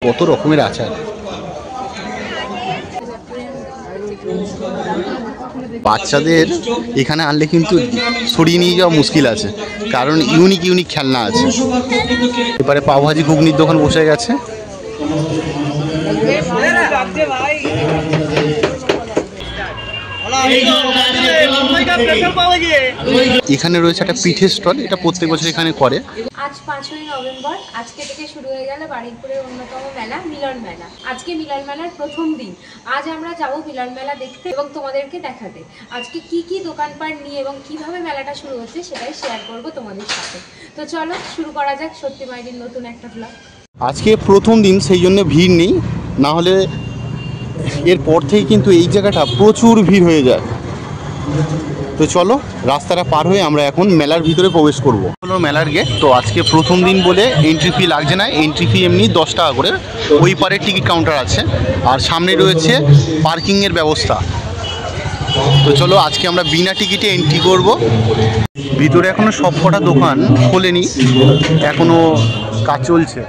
কত রকমের আচার, বাচ্চাদের এখানে আনলে কিন্তু সরিয়ে নিয়ে যাওয়া মুশকিল আছে, কারণ ইউনিক ইউনিক খেলনা আছে। এবারে পাওভাজি ঘুগনির দোকান বসে গেছে। এখানে রয়েছে একটা পিঠের স্টল, এটা প্রত্যেক বছর এখানে করে। আজ 5ই নভেম্বর, আজকে থেকে শুরু হয়ে গেল বারুইপুরের অন্যতম মেলা মিলন মেলা। আজকে মিলন মেলার প্রথম দিন। আজ আমরা যাব মিলন মেলা দেখতে এবং তোমাদেরকে দেখাতে আজকে কি কি দোকানপাট নিয়ে এবং কিভাবে মেলাটা শুরু হচ্ছে সেটাই শেয়ার করব তোমাদের সাথে। তো চলো শুরু করা যাক সত্যি মাইডির নতুন একটা ব্লগ। আজকে প্রথম দিন, সেই জন্য ভিড় নেই, না হলে এরপর থেকে কিন্তু এই জায়গাটা প্রচুর ভিড় হয়ে যায়। তো চলো রাস্তাটা পার হয়ে আমরা এখন মেলার ভিতরে প্রবেশ করব। হলো মেলার গেট। তো আজকে প্রথম দিন বলে এন্ট্রি ফি লাগছে না, এন্ট্রি ফি এমনি 10 টাকা করে। ওই পারে টিকিট কাউন্টার আছে আর সামনে রয়েছে পার্কিংয়ের ব্যবস্থা। তো চলো আজকে আমরা বিনা টিকিটে এন্ট্রি করব। ভিতরে এখনো সব কটা দোকান খোলেনি, এখনো কাজ চলছে।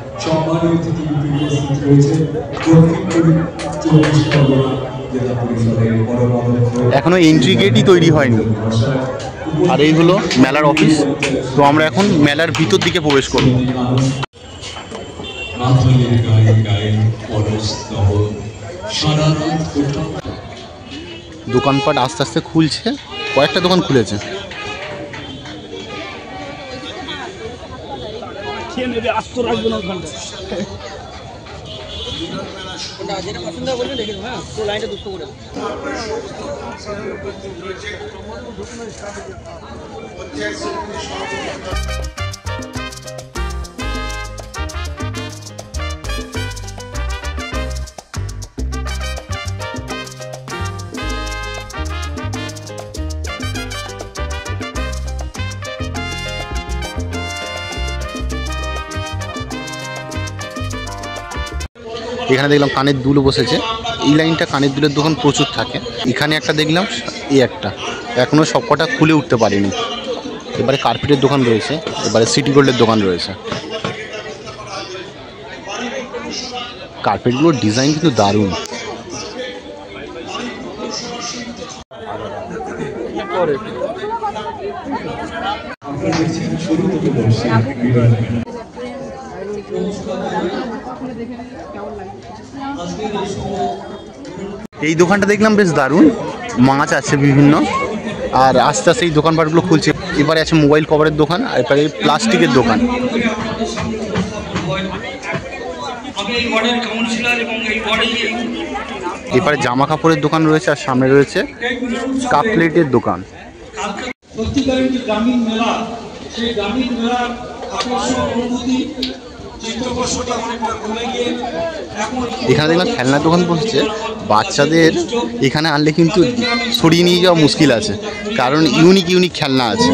এখনো এন্ট্রি গেটই তৈরি হয়নি। আর এই হলো মেলার অফিস। তো আমরা এখন মেলার ভিতর দিকে প্রবেশ করব। দোকানপাট আস্তে আস্তে খুলছে, কয়েকটা দোকান খুলেছে। এখানে দেখলাম কানের দুলও বসেছে। এই লাইনটা কানের দুলের দোকান প্রচুর থাকে। এখানে একটা দেখলাম, এই একটা এখনও সবকটা খুলে উঠতে পারিনি। এবারে কার্পেটের দোকান রয়েছে, এবারে সিটি গোল্ডের দোকান রয়েছে। কার্পেটগুলোর ডিজাইন কিন্তু দারুণ। এই দোকানটা দেখলাম বেশ দারুণ, মাছ আছে বিভিন্ন। আর আস্তে আস্তে এই দোকানপাটগুলো খুলছে। এবারে আছে মোবাইল কভারের দোকান, আর এবারে প্লাস্টিকের দোকান। এবারে জামা কাপড়ের দোকান রয়েছে, আর সামনে রয়েছে কাপ প্লেটের দোকান। এখানে দেখলাম খেলনার দোকান বসছে। বাচ্চাদের এখানে আনলে কিন্তু সরিয়ে নিয়ে যাওয়া মুশকিল আছে, কারণ ইউনিক ইউনিক খেলনা আছে।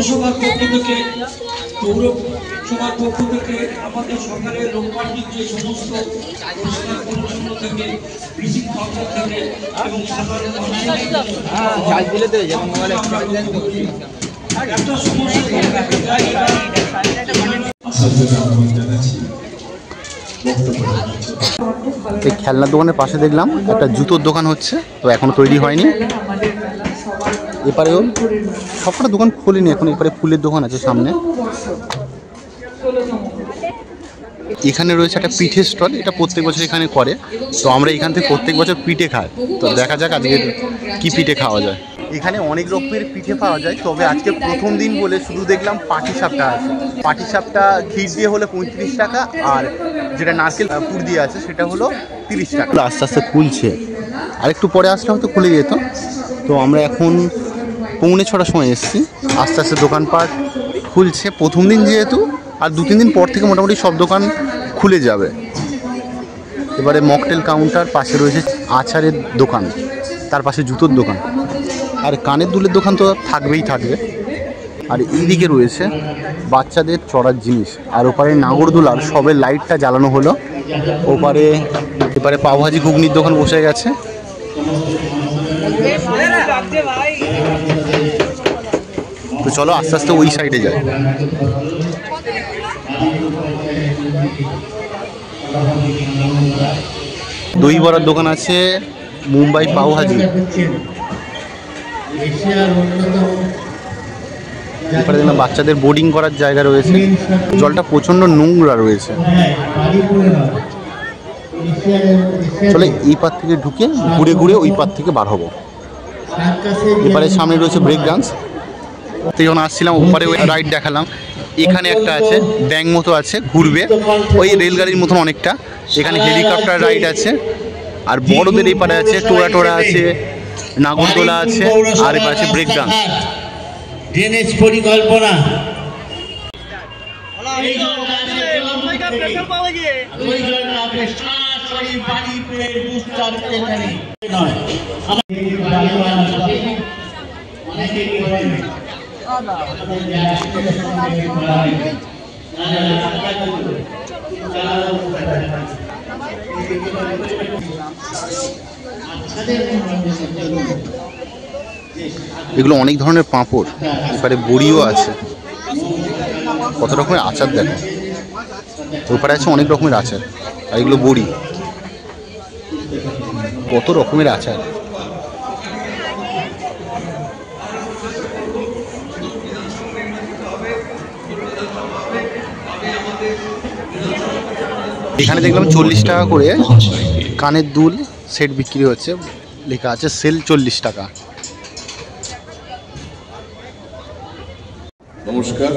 এই খেলনার দোকানের পাশে দেখলাম একটা জুতোর দোকান হচ্ছে, তো এখনো তৈরি হয়নি। এপারেও সবকটা দোকান খোলেনি এখন। এপারে ফুলের দোকান আছে সামনে। এখানে রয়েছে একটা পিঠের স্টল, এটা প্রত্যেক বছর এখানে করে। তো আমরা এখান থেকে প্রত্যেক বছর পিঠে খাই। তো দেখা যাক আজকে কি পিঠে খাওয়া যায়। এখানে অনেক রকমের পিঠে পাওয়া যায়, তবে আজকে প্রথম দিন বলে শুধু দেখলাম পাটিসাপটা আছে। পাটিসাপটা ক্ষীর দিয়ে হলে 35 টাকা, আর যেটা নারকেল পুর দিয়ে আছে সেটা হলো 30 টাকা। আস্তে আস্তে খুলছে, আর একটু পরে আসলে হয়তো খুলে যেত। তো আমরা এখন 6:45 সময় এসেছি। আস্তে আস্তে দোকানপাট খুলছে প্রথম দিন যেহেতু, আর 2-3 দিন পর থেকে মোটামুটি সব দোকান খুলে যাবে। এবারে মকটেল কাউন্টার, পাশে রয়েছে আচারের দোকান, তার পাশে জুতোর দোকান, আর কানের দুলের দোকান তো থাকবেই থাকবে। আর এইদিকে রয়েছে বাচ্চাদের চড়ার জিনিস, আর ওপারে নাগরদোলার সবে লাইটটা জ্বালানো হলো। এপারে পাওভাজি ঘুগনির দোকান বসে গেছে। তো চলো আস্তে আস্তে ওই সাইডে যাই। দই বড়ার দোকান আছে, মুম্বাই পাও ভাজি। এরপরে দেখলাম বাচ্চাদের বোর্ডিং করার জায়গা রয়েছে। জলটা প্রচণ্ড নোংরা রয়েছে। চলে এই পার থেকে ঢুকে ঘুরে ঘুরে ওই পার থেকে বার হবো। এবারে সামনে রয়েছে ব্রেক ডান্স। যখন আসছিলাম ওপারে ওই রাইড দেখালাম। এখানে একটা আছে, ব্যাং মতো আছে, ঘুরবে ওই রেলগাড়ির মতন অনেকটা। এখানে হেলিকপ্টার রাইড আছে। আর বড়দের এই পারে আছে টোরা টোরা আছে, নাগরদোলা আছে, আর এবার আছে ব্রেক ডান্স। ড্রেনেজ পরিকল্পনা এগুলো অনেক ধরনের পাঁপড়, এবারে বড়িও আছে, কত রকমের আচার দেখো। ওপারে আছে অনেক রকমের আচার, আর এগুলো বড়ি, কত রকমের আচার। এখানে দেখলাম 40 টাকা করে কানের দুল সেট বিক্রি হচ্ছে, লেখা আছে সেল 40 টাকা। নমস্কার,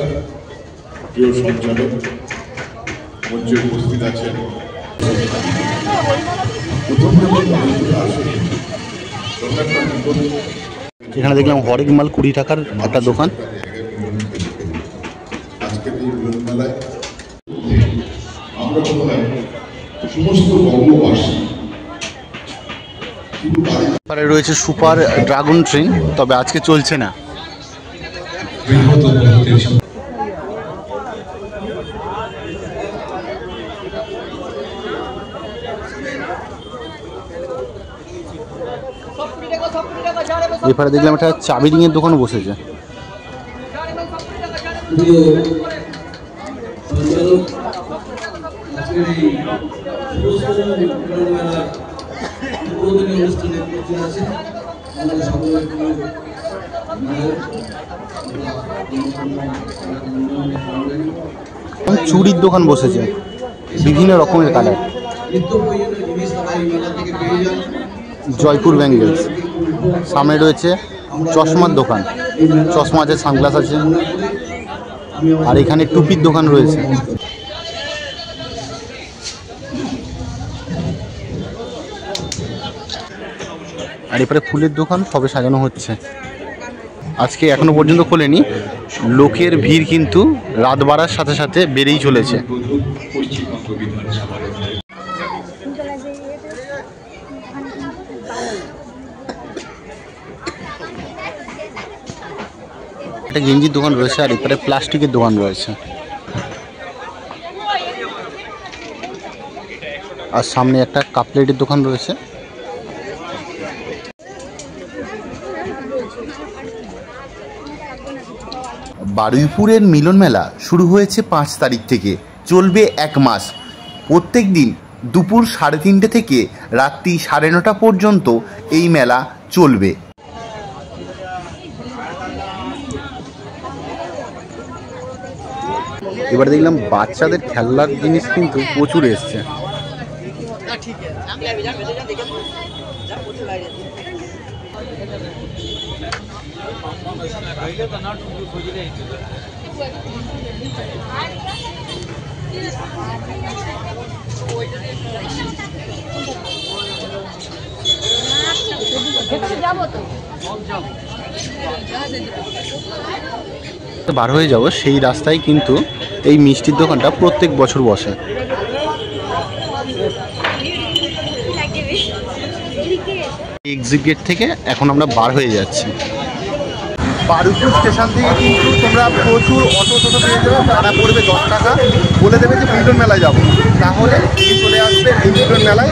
প্রিয় সঞ্চালক, মঞ্চে উপস্থিত আছেন। এখানে দেখলাম হরেক মাল 20 টাকার একটা দোকান। আজকের এই মিলন মেলায় আমরা বোধহয় সমস্ত বঙ্গবাসী এবারে রয়েছে সুপার ড্রাগন ট্রেন, তবে আজকে চলছে না। এবারে দেখলাম একটা চাবি রিংয়ের দোকান বসেছে। চুড়ির দোকান বসেছে, বিভিন্ন রকমের কালার। জয়পুর ব্যাঙ্গেলস। সামনে রয়েছে চশমার দোকান, চশমা আছে, সানগ্লাস আছে, আর এখানে টুপির দোকান রয়েছে। আর এরপরে ফুলের দোকান সবে সাজানো হচ্ছে, আজকে এখনো পর্যন্ত খোলেনি। লোকের ভিড় কিন্তু রাত বাড়ার সাথে সাথে বেড়েই চলেছে। একটা গেঞ্জির দোকান রয়েছে, আর এরপরে প্লাস্টিকের দোকান রয়েছে। আর সামনে একটা কাপলেটের দোকান রয়েছে। বারুইপুরের মিলন মেলা শুরু হয়েছে 5 তারিখ থেকে, চলবে 1 মাস। প্রত্যেক দিন দুপুর 3:30 থেকে রাত্রি 9:30 পর্যন্ত এই মেলা চলবে। এবারে দেখলাম বাচ্চাদের খেলনার জিনিস কিন্তু প্রচুর এসছে। বার হয়ে যাব সেই রাস্তায় কিন্তু এই মিষ্টির দোকানটা প্রত্যেক বছর বসে। এক্সিট গেট থেকে এখন আমরা বার হয়ে যাচ্ছি। বারুইপুর স্টেশন থেকে কিন্তু তোমরা প্রচুর অটো পেয়ে যাবে, ভাড়া পড়বে 10 টাকা, বলে দেবে যে মিলন মেলায় যাবো, তাহলে চলে আসবে এই মিলন মেলায়।